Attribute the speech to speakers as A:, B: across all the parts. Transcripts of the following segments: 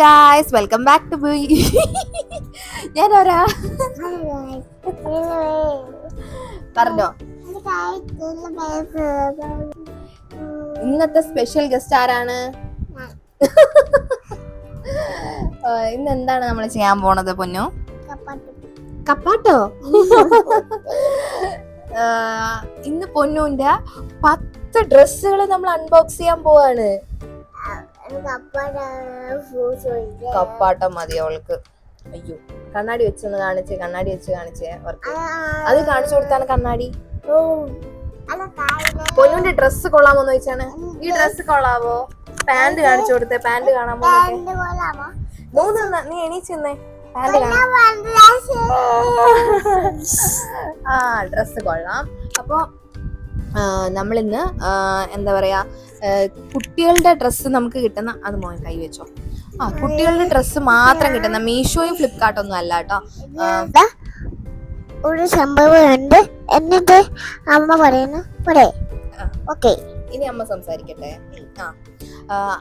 A: Guys, welcome back to ഞാനോരാ പറഞ്ഞോ. ഇന്നത്തെ special guest ആരാണ്? ഇന്ന് എന്താണ് നമ്മൾ ചെയ്യാൻ പോണത് പൊന്നു? കപ്പാട്ടോ. ഇന്ന് പൊന്നുവിന്റെ 10 ഡ്രസ്സുകൾ നമ്മൾ അൺബോക്സ് ചെയ്യാൻ പോവാണ്. കപ്പാട്ടം മതി അവൾക്ക്. അയ്യോ, കണ്ണാടി വെച്ചൊന്ന് കാണിച്ചേ, കണ്ണാടി വെച്ച് കാണിച്ചേ അവർക്ക്. അത് കാണിച്ചു കൊടുത്താണ് കണ്ണാടി. പൊന്നുവിന്റെ ഡ്രസ്സ് കൊള്ളാമോന്ന് ചോദിച്ചാണ്. ഈ ഡ്രസ്സ് കൊള്ളാവോ? പാന്റ് കാണിച്ചു കൊടുത്തേ, പാന്റ് കാണാമോ? നീ എണീച്ചെന്നേ, പാന്റ് കാണാം. ആ, ഡ്രസ്സ് കൊള്ളാം. അപ്പൊ നമ്മളിന്ന് എന്താ പറയാ, കുട്ടികളുടെ ഡ്രസ്സ് നമുക്ക് കിട്ടുന്ന, അത് മോൻ കൈ വെച്ചോ. കുട്ടികളുടെ ഡ്രസ്സ് മാത്രം കിട്ടുന്ന, മീഷോയും ഫ്ലിപ്കാർട്ടൊന്നും അല്ല കേട്ടോ.
B: ഒരു സംഭവമുണ്ട്, എന്നിട്ട് അമ്മ പറയുന്നു.
A: ഇനി അമ്മ സംസാരിക്കട്ടെ.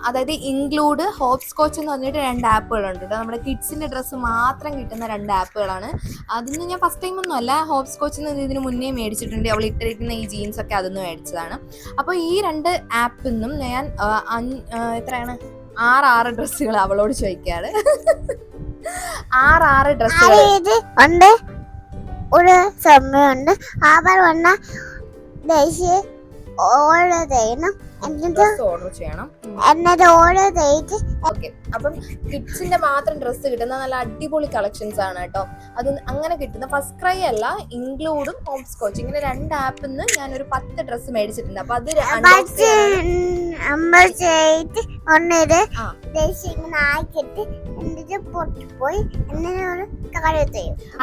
A: അതായത് ഇൻക്ലൂഡ് ഹോപ്പ് സ്കോച്ച് എന്ന് പറഞ്ഞിട്ട് 2 ആപ്പുകളുണ്ട് കേട്ടോ. നമ്മുടെ കിഡ്സിന്റെ ഡ്രസ്സ് മാത്രം കിട്ടുന്ന 2 ആപ്പുകളാണ്. അതിന്ന് ഞാൻ ഫസ്റ്റ് ടൈം ഒന്നും അല്ല, ഹോപ്പ് സ്കോച്ചിൽ നിന്ന് ഇതിന് മുന്നേ മേടിച്ചിട്ടുണ്ട്. അവൾ ഇട്ടിരിക്കുന്ന ഈ ജീൻസ് ഒക്കെ അതൊന്ന് മേടിച്ചതാണ്. അപ്പോൾ ഈ 2 ആപ്പിൽ നിന്നും ഞാൻ എത്രയാണ് 6 ഡ്രസ്സുകൾ അവളോട് ചോദിക്കാറ്. 6 ഡ്രസ്സുകൾ
B: ഉണ്ട്. ഒരു സമയമുണ്ട് അവർ വന്ന ദേശീയ ഓർഡർ ചെയ്യണം,
A: ഓർഡർ ചെയ്യണം,
B: എന്നിട്ട് ഓർഡർ ചെയ്ത്.
A: ഓക്കെ. അപ്പം കിഡ്സിന്റെ മാത്രം ഡ്രസ്സ് കിട്ടുന്ന നല്ല അടിപൊളി കളക്ഷൻസ് ആണ് കേട്ടോ. അത് അങ്ങനെ കിട്ടുന്ന ഫസ്റ്റ് ക്രൈ അല്ല, ഇൻക്ലൂഡും ഹോപ്പ് സ്കോച്ച്, ഇങ്ങനെ 2 ആപ്പിൽ നിന്ന് ഞാനൊരു 10 ഡ്രസ്സ് മേടിച്ചിട്ടുണ്ട്. അപ്പൊ അത്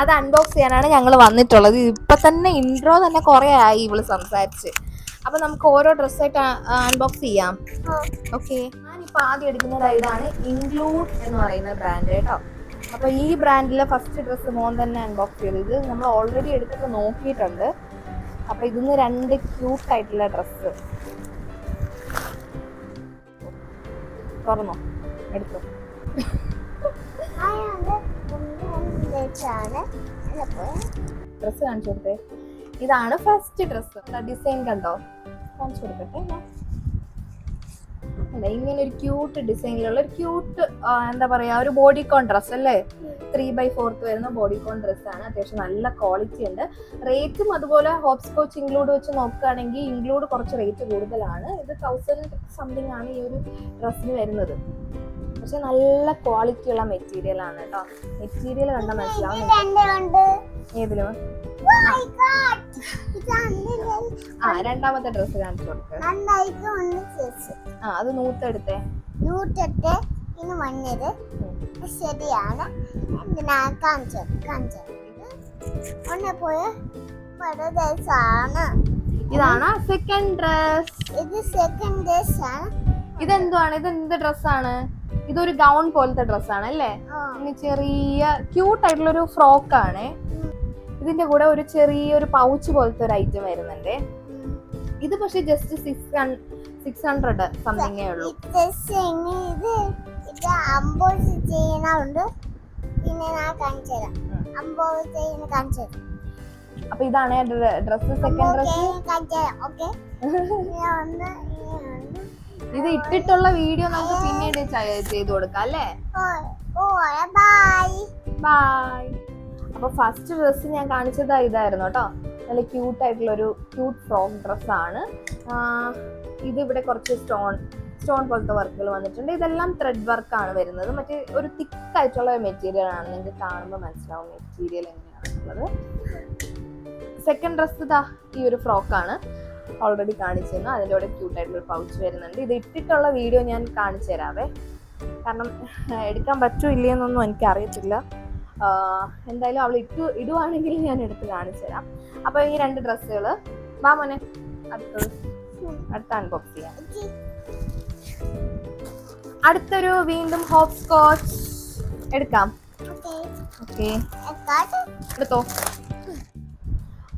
A: അത് അൺബോക്സ് ചെയ്യാനാണ് ഞങ്ങൾ വന്നിട്ടുള്ളത്. ഇപ്പൊ തന്നെ ഇൻട്രോ തന്നെ കുറെ ആയി ഇവള് സംസാരിച്ച്. അപ്പൊ നമുക്ക് ഓരോ ഡ്രസ്സായിട്ട് അൺബോക്സ് ചെയ്യാം. ഓക്കെ, ഞാനിപ്പോ ആദ്യം എടുക്കുന്നത് ഇതാണ്, ഇൻക്ലൂഡ് എന്ന് പറയുന്ന ബ്രാൻഡ് കേട്ടോ. അപ്പൊ ഈ ബ്രാൻഡിലെ ഫസ്റ്റ് ഡ്രസ്സ് മോൻ തന്നെ അൺബോക്സ് ചെയ്ത്. ഇത് നമ്മൾ ഓൾറെഡി എടുത്തിട്ട് നോക്കിയിട്ടുണ്ട്. അപ്പൊ ഇതിന്ന് 2 ക്യൂട്ട് ആയിട്ടുള്ള ഡ്രസ്സ് തുറന്നോ, എടുത്തോ. ഡ്രസ്സ് കാണിച്ചു കൊടുത്തേ. ഇതാണ് ഫസ്റ്റ് ഡ്രസ്സ്. ഡിസൈൻ കണ്ടോ? കാണിച്ചു കൊടുക്കട്ടെ. അല്ല, ഇങ്ങനെ ഒരു ക്യൂട്ട് ഡിസൈനിലുള്ള ഒരു ക്യൂട്ട് എന്താ പറയാ, ഒരു ബോഡിക്കോൺ ഡ്രസ് അല്ലേ. 3/4 വരുന്ന ബോഡിക്കോൺ ഡ്രസ്സാണ്. അത്യാവശ്യം നല്ല ക്വാളിറ്റി ഉണ്ട്. റേറ്റും അതുപോലെ ഹോപ്പ് സ്കോച്ച് ഇൻക്ലൂഡ് വെച്ച് നോക്കുകയാണെങ്കിൽ ഇൻക്ലൂഡ് കുറച്ച് റേറ്റ് കൂടുതലാണ്. ഇത് 1000 സംതിങ് ആണ് ഈ ഒരു ഡ്രസ്സിന് വരുന്നത്. പക്ഷെ നല്ല ക്വാളിറ്റി ഉള്ള മെറ്റീരിയൽ ആണ് കേട്ടോ. മെറ്റീരിയൽ കണ്ടാൽ മനസ്സിലാവും. ഏതിലും രണ്ടാമത്തെ ഡ്രസ്സ് കാണിച്ചു കൊടുക്ക. അത് നൂത്തെടുത്തേ.
B: ശരിയാണ്.
A: ഇതാണ് സെക്കൻഡ് ഡ്രസ്.
B: ഇത് സെക്കൻഡ് ഡ്രസ് ആണ്.
A: ഇതെന്താണ്? ഇതെന്ത് ഡ്രസ്സാണ്? ഇതൊരു ഗൗൺ പോലത്തെ ഡ്രസ്സാണ് അല്ലേ. ഇനി ചെറിയ ക്യൂട്ട് ആയിട്ടുള്ളൊരു ഫ്രോക്കാണ്. ഇതിന്റെ കൂടെ ഒരു ചെറിയൊരു പൗച്ച് പോലത്തെ ഒരു ഐറ്റം വരുന്നുണ്ട്. ഇത് പക്ഷെ ജസ്റ്റ് 600 സംതിങ്ങേ ഉള്ളൂ. അപ്പൊ ഇതാണ് ഡ്രസ്, സെക്കൻഡ് ഡ്രസ്. ഇത് ഇട്ടിട്ടുള്ള വീഡിയോ നമുക്ക് പിന്നീട് ചെയ്തു കൊടുക്കാം അല്ലേ. ബൈ. അപ്പൊ ഫസ്റ്റ് ഡ്രസ്സ് ഞാൻ കാണിച്ചത് ഇതായിരുന്നു കേട്ടോ. നല്ല ക്യൂട്ട് ആയിട്ടുള്ള ഒരു ക്യൂട്ട് ഫ്രോക്ക് ഡ്രസ്സാണ്. ഇത് ഇവിടെ കുറച്ച് സ്റ്റോൺ പോലത്തെ വർക്കുകൾ വന്നിട്ടുണ്ട്. ഇതെല്ലാം ത്രെഡ് വർക്കാണ് വരുന്നത്. മറ്റേ ഒരു തിക്കായിട്ടുള്ള മെറ്റീരിയൽ ആണ്. നിങ്ങൾക്ക് കാണുമ്പോൾ മനസ്സിലാവും മെറ്റീരിയൽ എങ്ങനെയാണുള്ളത്. സെക്കൻഡ് ഡ്രസ്സ് ഇതാ ഈ ഒരു ഫ്രോക്കാണ്, ഓൾറെഡി കാണിച്ചിരുന്നു. അതിൻ്റെ കൂടെ ക്യൂട്ടായിട്ടുള്ളൊരു പൗച്ച് വരുന്നുണ്ട്. ഇത് ഇട്ടിട്ടുള്ള വീഡിയോ ഞാൻ കാണിച്ചു തരാവേ, കാരണം എടുക്കാൻ പറ്റുമോ ഇല്ലയെന്നൊന്നും എനിക്കറിയത്തില്ല. എന്തായാലും അവൾ ഇടുവാണെങ്കിൽ ഞാൻ എടുത്ത് കാണിച്ചു തരാം. അപ്പൊ ഈ 2 ഡ്രസ്സുകൾ വാ മോനെ, അടുത്ത അൺബോക്സ് ചെയ്യാം. അടുത്തൊരു വീണ്ടും ഹോപ്പ് സ്കോച്ച് എടുക്കാം. ഓക്കെ, എടുത്തോ.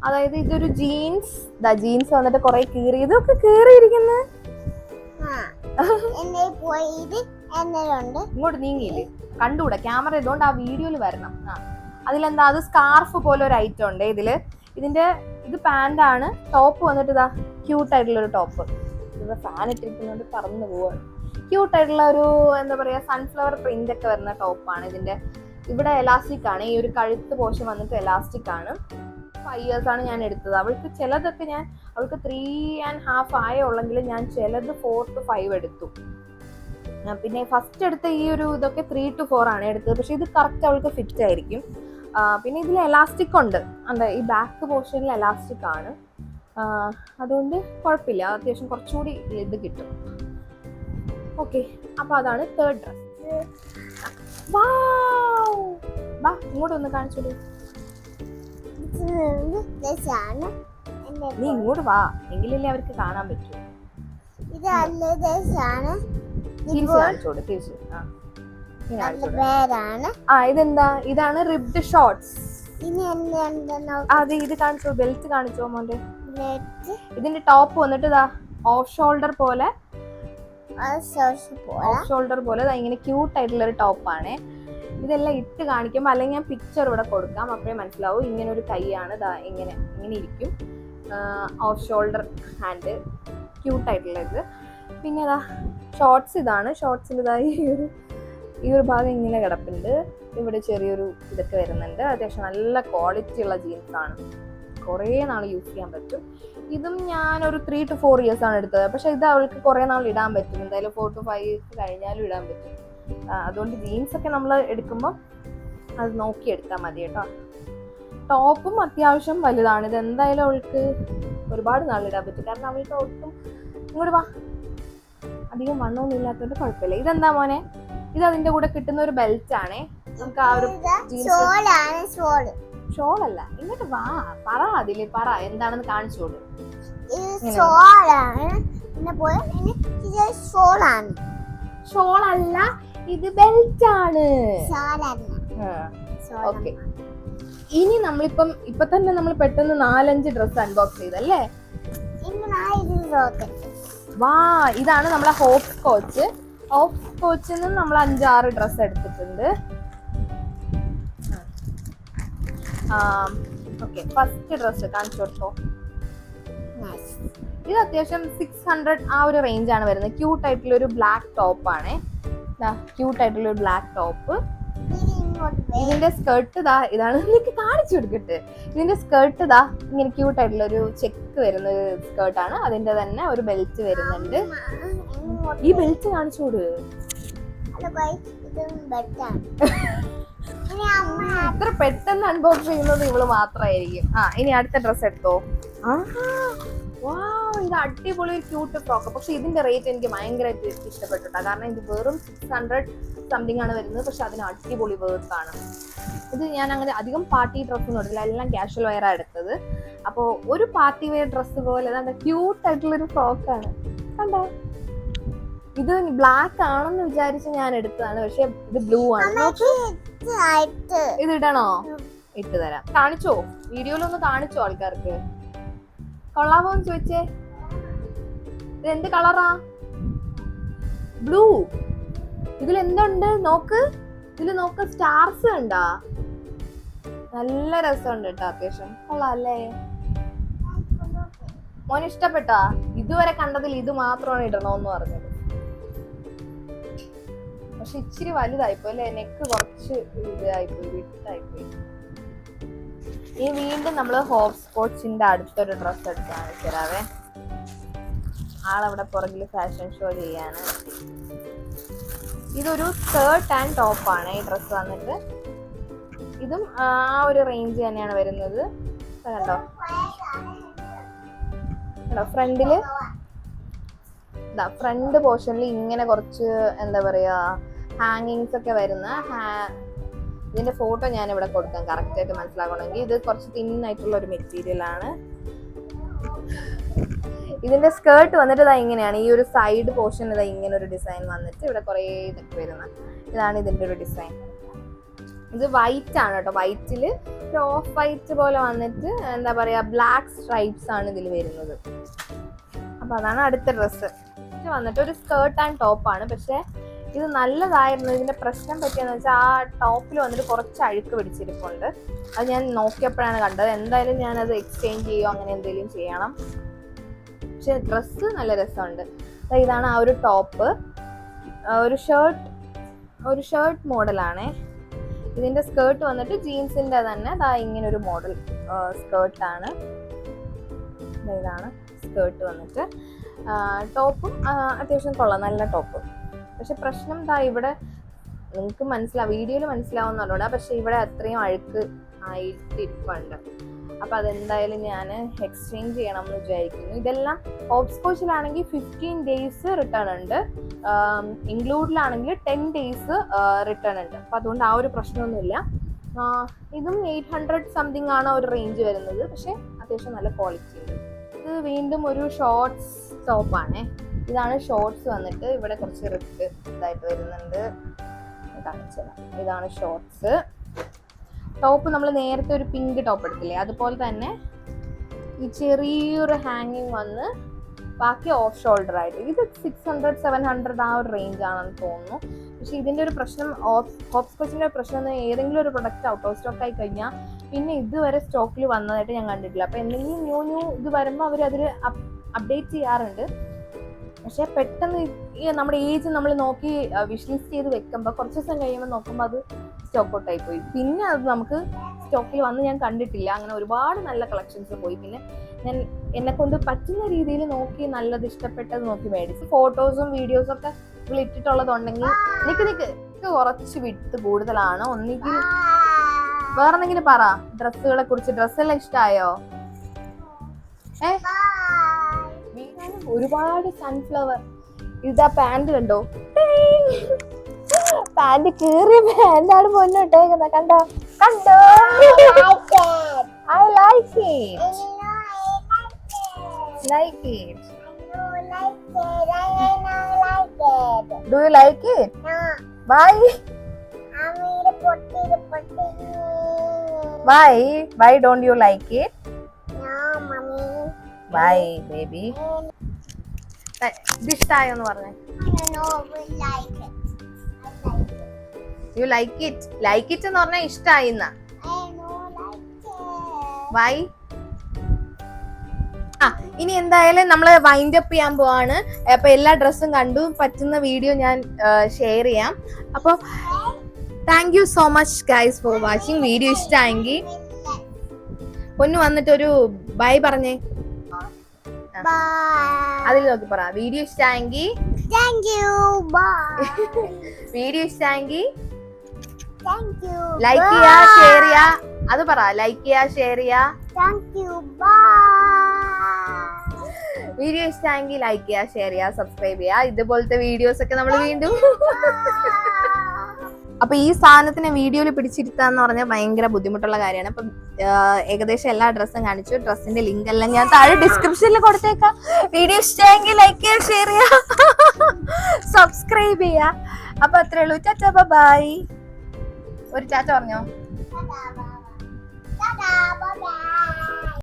A: അതായത് ഇതൊരു ജീൻസ്. ജീൻസ് വന്നിട്ട് കുറെ കീറി, ഇതൊക്കെ കീറിയിരിക്കുന്നത്.
B: എന്നതുണ്ട്.
A: ഇങ്ങോട്ട് നീങ്ങിയില്ലേ, കണ്ടുകൂടാ, ക്യാമറ ഇതുകൊണ്ട് ആ വീഡിയോയിൽ വരണം. അതിലെന്താ, അത് സ്കാർഫ് പോലെ ഒരു ഐറ്റം ഉണ്ട് ഇതില്. ഇത് പാന്റാണ്. ടോപ്പ് വന്നിട്ട് ഇതാ ക്യൂട്ടായിട്ടുള്ള ഒരു ടോപ്പ്. ഇവിടെ ഫാൻ ഇട്ടിരിക്കുന്നതുകൊണ്ട് പറന്നു പോവാണ്. ക്യൂട്ടായിട്ടുള്ള ഒരു എന്താ പറയാ സൺഫ്ലവർ പ്രിന്റ് ഒക്കെ വരുന്ന ടോപ്പാണ്. ഇവിടെ എലാസ്റ്റിക് ആണ്. ഈ ഒരു കഴുത്ത് പോർഷൻ വന്നിട്ട് എലാസ്റ്റിക് ആണ്. 5 years ആണ് ഞാൻ എടുത്തത്. അവൾക്ക് 3.5 ആയുള്ളെങ്കിൽ ഞാൻ ചിലത് 4 to 5 എടുത്തു. പിന്നെ ഫസ്റ്റ് എടുത്ത ഈ ഒരു ഇതൊക്കെ 3 to 4 ആണ് എടുത്തത്. പക്ഷെ ഇത് കറക്റ്റ് അവൾക്ക് ഫിറ്റ് ആയിരിക്കും. പിന്നെ ഇതിൽ എലാസ്റ്റിക് ഉണ്ട്. ഈ ബാക്ക് പോർഷനിൽ എലാസ്റ്റിക് ആണ്. അതുകൊണ്ട് കുഴപ്പമില്ല, അത്യാവശ്യം കുറച്ചുകൂടി ഇത് കിട്ടും. ഓക്കെ, അപ്പൊ അതാണ് തേർഡ് ഡ്രസ്. വാ, ഇങ്ങോട്ട് ഒന്ന് കാണിച്ചോളൂ. നീ ഇങ്ങോട്ട് വാ, എങ്കിലല്ലേ അവർക്ക് കാണാൻ പറ്റൂ.
B: ഇത് അല്ലേതാണ്
A: തിരിച്ചു കാണിച്ചോളൂ, തിരിച്ചു.
B: പേരാണ്.
A: ഇതെന്താ, ഇതാണ് റിബ്ഡ് ഷോർട്സ്.
B: ഇനി എന്തെന്നോ
A: അതെ, ഇത് കാണിച്ചോ, ബെൽറ്റ് കാണിച്ചോ മോന്റെ. ഇതിന്റെ ടോപ്പ് വന്നിട്ട് ഇതാ ഓഫ് ഷോൾഡർ പോലെ ഇങ്ങനെ ക്യൂട്ട് ആയിട്ടുള്ള ഒരു ടോപ്പാണ്. ഇതെല്ലാം ഇട്ട് കാണിക്കുമ്പോൾ അല്ലെങ്കിൽ ഞാൻ പിക്ചർ ഇവിടെ കൊടുക്കാം, അപ്പോഴേ മനസ്സിലാവും. ഇങ്ങനെ ഒരു കൈയാണ്, ഇങ്ങനെ ഇരിക്കും. ഓഫ് ഷോൾഡർ ഹാൻഡ്, ക്യൂട്ടായിട്ടുള്ള ഇത്. പിന്നെ ഇതാ ഷോർട്സ്. ഇതാണ് ഷോർട്സിൽ ഇതാ ഈ ഒരു ഭാഗം ഇങ്ങനെ കിടപ്പുണ്ട്. ഇവിടെ ചെറിയൊരു ഇതൊക്കെ വരുന്നുണ്ട്. അത്യാവശ്യം നല്ല ക്വാളിറ്റി ഉള്ള ജീൻസ് ആണ്, കുറേ നാൾ യൂസ് ചെയ്യാൻ പറ്റും. ഇതും ഞാനൊരു 3 to 4 years ആണ് എടുത്തത്. പക്ഷെ ഇത് അവൾക്ക് കുറേ നാൾ ഇടാൻ പറ്റും. എന്തായാലും 4 to 5 years കഴിഞ്ഞാലും ഇടാൻ പറ്റും. അതുകൊണ്ട് ജീൻസ് ഒക്കെ നമ്മൾ എടുക്കുമ്പോൾ അത് നോക്കി എടുത്താൽ മതി കേട്ടോ. ടോപ്പും അത്യാവശ്യം വലുതാണ്. ഇത് എന്തായാലും അവൾക്ക് ഒരുപാട് നാൾ ഇടാൻ പറ്റും. കാരണം അവൾക്ക് ഒട്ടും ഇങ്ങോട്ട് വാ അധികം വണ്ണമൊന്നും ഇല്ലാത്തതുകൊണ്ട് കുഴപ്പമില്ല. ഇതെന്താ മോനെ, ഇത് അതിന്റെ കൂടെ കിട്ടുന്ന ഒരു ബെൽറ്റ് ആണേ. നമുക്ക് ആ ഒരു ഷോളല്ല, ഇങ്ങോട്ട് വാ, പറ, അതില് പറ എന്താണെന്ന് കാണിച്ചോളൂ. ഷോളല്ല, ഇത് ബെൽറ്റ് ആണ്. ഓക്കെ, ഇനി ഇപ്പൊ തന്നെ നമ്മൾ പെട്ടെന്ന് 4-5 ഡ്രസ് അൺബോക്സ് ചെയ്തല്ലേ. വാ, ഇതാണ് നമ്മളെ ഹോപ്പ് സ്കോച്ച്. ഹോപ്പ് സ്കോച്ചിൽ നിന്ന് നമ്മൾ 5-6 ഡ്രസ് എടുത്തിട്ടുണ്ട്. ഓക്കെ, ഫസ്റ്റ് ഡ്രസ് കാണിച്ചു കൊടുത്തോ. ഇത് അത്യാവശ്യം 600 ആ ഒരു റേഞ്ചാണ് വരുന്നത്. ക്യൂട്ട് ആയിട്ടുള്ള ഒരു ബ്ലാക്ക് ടോപ്പ് ആണ്. ഇതിന്റെ സ്കേർട്ട് ഇതാണ്, എനിക്ക് കാണിച്ചു കൊടുക്കട്ടെ. ഇതിന്റെ സ്കേർട്ട് ഇങ്ങനെ ക്യൂട്ട് ആയിട്ടുള്ള ഒരു ചെക്ക് വരുന്ന സ്കേർട്ടാണ്. അതിന്റെ തന്നെ ഒരു ബെൽറ്റ് വരുന്നുണ്ട്. ഈ ബെൽറ്റ് കാണിച്ചോട്. ഇത്ര പെട്ടെന്ന് അൺബോക്സ് ചെയ്യുന്നത് ഇവള് മാത്രമായിരിക്കും. ഇനി അടുത്ത ഡ്രസ് എടുത്തോ. ഇത് അടിപൊളി ഒരു ക്യൂട്ട് ഫ്രോക്ക്. പക്ഷെ ഇതിന്റെ റേറ്റ് എനിക്ക് ഭയങ്കരമായിട്ട് ഇഷ്ടപ്പെട്ടു. കാരണം ഇത് വെറും 600 സംതിങ് ആണ് വരുന്നത്. പക്ഷെ അതിന് അടിപൊളി വേർത്താണ്. ഇത് ഞാൻ അങ്ങനെ അധികം പാർട്ടി ഡ്രസ്സൊന്നും എടുത്തില്ല, എല്ലാം കാഷ്വൽ വെയറാണ് എടുത്തത്. അപ്പോൾ ഒരു പാർട്ടി വെയർ ഡ്രസ്സ് പോലെ ക്യൂട്ട് ആയിട്ടുള്ളൊരു ഫ്രോക്കാണ്. കണ്ടോ, ഇത് ബ്ലാക്ക് ആണെന്ന് വിചാരിച്ച് ഞാൻ എടുത്തതാണ്. പക്ഷെ ഇത് ബ്ലൂ ആണ്. ഇത് ഇടണോ? ഇട്ട് തരാം. കാണിച്ചോ, വീഡിയോയിലൊന്ന് കാണിച്ചോ ആൾക്കാർക്ക്. കൊള്ളാമോന്ന് ചോദിച്ചേ. ഇത് എന്ത് കളറാ? ബ്ലൂ. ഇതിൽ എന്തുണ്ട് നോക്ക്. ഇതിൽ നോക്ക്, സ്റ്റാർസ് ഉണ്ടാ. നല്ല രസമുണ്ട് കേട്ടോ, അത്യാവശ്യം കൊള്ളാല്ലേ. മോന് ഇഷ്ടപ്പെട്ടാ? ഇതുവരെ കണ്ടതിൽ ഇത് മാത്രമാണ് ഇടണോന്ന് പറഞ്ഞത്. പക്ഷെ ഇച്ചിരി വലുതായിപ്പോ അല്ലേ, നെക്ക് കുറച്ച് ഇതായിപ്പോയി, വിട്ടായിപ്പോയി. ഇനി വീണ്ടും നമ്മള് ഹോപ്പ് സ്പോർട്സിന്റെ അടുത്തൊരു ഡ്രസ്സ് എടുത്താണ് തരാവേ. ആളവിടെ പുറകിൽ ഫാഷൻ ഷോ ചെയ്യാണ്. ഇതൊരു സ്കേർട്ട് ആൻഡ് ടോപ്പാണ് ഈ ഡ്രസ്സ് വന്നിട്ട്. ഇതും ആ ഒരു റേഞ്ച് തന്നെയാണ് വരുന്നത്. കണ്ടോ, ഫ്രണ്ടില് ഫ്രണ്ട് പോർഷനിൽ ഇങ്ങനെ കുറച്ച് എന്താ പറയാ ഹാങ്ങിങ്സ് ഒക്കെ വരുന്ന ഇതിന്റെ ഫോട്ടോ ഞാൻ ഇവിടെ കൊടുക്കാം കറക്റ്റ് ആയിട്ട് മനസ്സിലാക്കണമെങ്കിൽ. ഇത് കുറച്ച് തിന്നായിട്ടുള്ള ഒരു മെറ്റീരിയൽ ആണ്. ഇതിന്റെ സ്കേർട്ട് വന്നിട്ട് ഇങ്ങനെയാണ്. ഈ ഒരു സൈഡ് പോർഷൻ ഇങ്ങനെ ഒരു ഡിസൈൻ വന്നിട്ട് ഇവിടെ കുറെ ഇതൊക്കെ വരുന്ന ഇതാണ് ഇതിന്റെ ഒരു ഡിസൈൻ. ഇത് വൈറ്റ് ആണ് കേട്ടോ. വൈറ്റില് ഒരു ഓഫ് വൈറ്റ് പോലെ വന്നിട്ട് എന്താ പറയാ ബ്ലാക്ക് സ്ട്രൈപ്സ് ആണ് ഇതിൽ വരുന്നത്. അപ്പൊ അതാണ് അടുത്ത ഡ്രസ്സ്. വന്നിട്ട് ഒരു സ്കേർട്ട് ആൻഡ് ടോപ്പ് ആണ്. പക്ഷെ ഇത് നല്ലതായിരുന്നു. ഇതിന്റെ പ്രശ്നം പറ്റിയെന്ന് വെച്ചാൽ ആ ടോപ്പിൽ വന്നിട്ട് കുറച്ച് അഴുക്ക് പിടിച്ചിരിപ്പുണ്ട്. അത് ഞാൻ നോക്കിയപ്പോഴാണ് കണ്ടത്. എന്തായാലും ഞാനത് എക്സ്ചേഞ്ച് ചെയ്യുമോ അങ്ങനെ എന്തെങ്കിലും ചെയ്യണം. പക്ഷെ ഡ്രസ്സ് നല്ല രസമുണ്ട്. ഇതാണ് ആ ഒരു ടോപ്പ്. ഒരു ഷർട്ട് മോഡലാണേ. ഇതിന്റെ സ്കേർട്ട് വന്നിട്ട് ജീൻസിന്റെ തന്നെ ഇങ്ങനെ ഒരു മോഡൽ സ്കേർട്ടാണ്. ഇതാണ് സ്കേർട്ട് വന്നിട്ട്. ടോപ്പും അത്യാവശ്യം കൊള്ളാം, നല്ല ടോപ്പ്. പക്ഷെ പ്രശ്നം ഇവിടെ നിങ്ങൾക്ക് വീഡിയോയിൽ മനസ്സിലാവുന്നുണ്ടോ, പക്ഷെ ഇവിടെ അത്രയും അഴുക്ക് ആയിട്ടിരിപ്പുണ്ട്. അപ്പം അതെന്തായാലും ഞാൻ എക്സ്ചേഞ്ച് ചെയ്യണം എന്ന് വിചാരിക്കുന്നു. ഇതെല്ലാം ഹോപ്സ്കോച്ചിലാണെങ്കിൽ 15 days റിട്ടേൺ ഉണ്ട്, ഇൻക്ലൂഡിലാണെങ്കിൽ 10 days റിട്ടേൺ ഉണ്ട്. അപ്പം അതുകൊണ്ട് ആ ഒരു പ്രശ്നമൊന്നുമില്ല. ഇതും 800 സംതിങ് ആണ് ഒരു റേഞ്ച് വരുന്നത്. പക്ഷെ അത്യാവശ്യം നല്ല ക്വാളിറ്റി ഉണ്ട്. ഇത് വീണ്ടും ഒരു ഷോർട്സ് ടോപ്പാണേ. ഇതാണ് ഷോർട്സ് വന്നിട്ട്. ഇവിടെ കുറച്ച് റിപ്പ് ഇതായിട്ട് വരുന്നുണ്ട്. ഇതാണ് ഷോർട്സ് ടോപ്പ്. നമ്മൾ നേരത്തെ ഒരു പിങ്ക് ടോപ്പ് എടുത്തില്ലേ, അതുപോലെ തന്നെ ഈ ചെറിയൊരു ഹാങ്ങിങ് വന്ന് ബാക്കി ഓഫ് ഷോൾഡർ ആയിട്ട്. ഇത് 600-700 ആ ഒരു റേഞ്ച് ആണെന്ന് തോന്നുന്നു. പക്ഷെ ഇതിന്റെ ഒരു പ്രശ്നം, ഹോപ്സ്കോച്ചിന്റെ പ്രശ്നം, ഏതെങ്കിലും ഒരു പ്രൊഡക്റ്റ് ഔട്ട് ഓഫ് സ്റ്റോക്ക് ആയി കഴിഞ്ഞാൽ പിന്നെ ഇതുവരെ സ്റ്റോക്കിൽ വന്നതായിട്ട് ഞാൻ കണ്ടിട്ടില്ല. അപ്പൊ എന്തെങ്കിലും ന്യൂ ഇത് വരുമ്പോൾ അവർ അതിൽ അപ്ഡേറ്റ് ചെയ്യാറുണ്ട്. പക്ഷെ പെട്ടെന്ന് നമ്മുടെ ഏജ് നമ്മൾ നോക്കി വിഷ് ലിസ്റ്റ് ചെയ്ത് വെക്കുമ്പോൾ കുറച്ച് ദിവസം കഴിയുമ്പോൾ നോക്കുമ്പോൾ അത് സ്റ്റോക്ക് ഔട്ട് ആയിപ്പോയി. പിന്നെ അത് നമുക്ക് സ്റ്റോക്കിൽ വന്ന് ഞാൻ കണ്ടിട്ടില്ല. അങ്ങനെ ഒരുപാട് നല്ല കളക്ഷൻസ് പോയി. പിന്നെ ഞാൻ എന്നെ കൊണ്ട് പറ്റുന്ന രീതിയിൽ നോക്കി നല്ലത് ഇഷ്ടപ്പെട്ടത് നോക്കി മേടിച്ചു. ഫോട്ടോസും വീഡിയോസും ഒക്കെ ഇവിടെ ഇട്ടിട്ടുള്ളതുണ്ടെങ്കിൽ നിക്ക് കുറച്ച് വിട്ട് കൂടുതലാണ്. ഒന്നെങ്കിൽ വേറെ എന്തെങ്കിലും പറ ഡ്രസ്സുകളെ കുറിച്ച്. ഡ്രസ്സെല്ലാം ഇഷ്ടമായോ? ഒരുപാട് സൺഫ്ലവർ. ഇതാ പാന്റ് കണ്ടോ? പാന്റ് കീറിയ പാന്റാണ് മുന്നോട്ടേക്കുന്നത്. കണ്ടോ? I like it. Do you like it? Why? Why don't you like it? Why, baby? This time ഒന്ന് പറഞ്ഞേ. You like it? Like it എന്ന് പറഞ്ഞാൽ ഇഷ്ടായിന്ന. Why? ഇനി എന്തായാലും നമ്മൾ വൈൻഡ് അപ്പ് ചെയ്യാൻ പോവാണ്. അപ്പൊ എല്ലാ ഡ്രസ്സും കണ്ടു. പറ്റുന്ന വീഡിയോ ഞാൻ ഷെയർ ചെയ്യാം. അപ്പോൾ thank you so much guys for watching. Video ഇഷ്ടമായെങ്കിൽ പൊന്നു വന്നിട്ടൊരു ബൈ പറഞ്ഞേ. അതിൽ നോക്കി പറ. വീഡിയോ ഇഷ്ടമായെങ്കിൽ വീഡിയോ ഇഷ്ടമായെങ്കിൽ ലൈക്ക് ചെയ്യാ, ഷെയർ ചെയ്യാ. അത് പറ. ലൈക്ക് ചെയ്യാ, ഷെയർ ചെയ്യാ. വീഡിയോ ഇഷ്ടമായെങ്കിൽ ലൈക്ക് ചെയ്യാ, ഷെയർ ചെയ്യാ, സബ്സ്ക്രൈബ് ചെയ്യാ. ഇതുപോലത്തെ വീഡിയോസ് ഒക്കെ നമ്മൾ വീണ്ടും. അപ്പൊ ഈ സാധനത്തിനെ വീഡിയോയിൽ പിടിച്ചിരുത്താന്ന് പറഞ്ഞാൽ ഭയങ്കര ബുദ്ധിമുട്ടുള്ള കാര്യമാണ്. അപ്പം ഏകദേശം എല്ലാ ഡ്രസ്സും കാണിച്ചു. ഡ്രസ്സിന്റെ ലിങ്ക് എല്ലാം ഞാൻ താഴെ ഡിസ്ക്രിപ്ഷനിൽ കൊടുത്തേക്കാം. വീഡിയോ ഇഷ്ടമെങ്കിൽ ലൈക്ക് ചെയ്യുക, ഷെയർ ചെയ്യുക, സബ്സ്ക്രൈബ് ചെയ്യുക. അപ്പൊ അത്രേ ഉള്ളൂ. ടാറ്റാ, ബൈ. ഒരു ടാറ്റ പറഞ്ഞോ.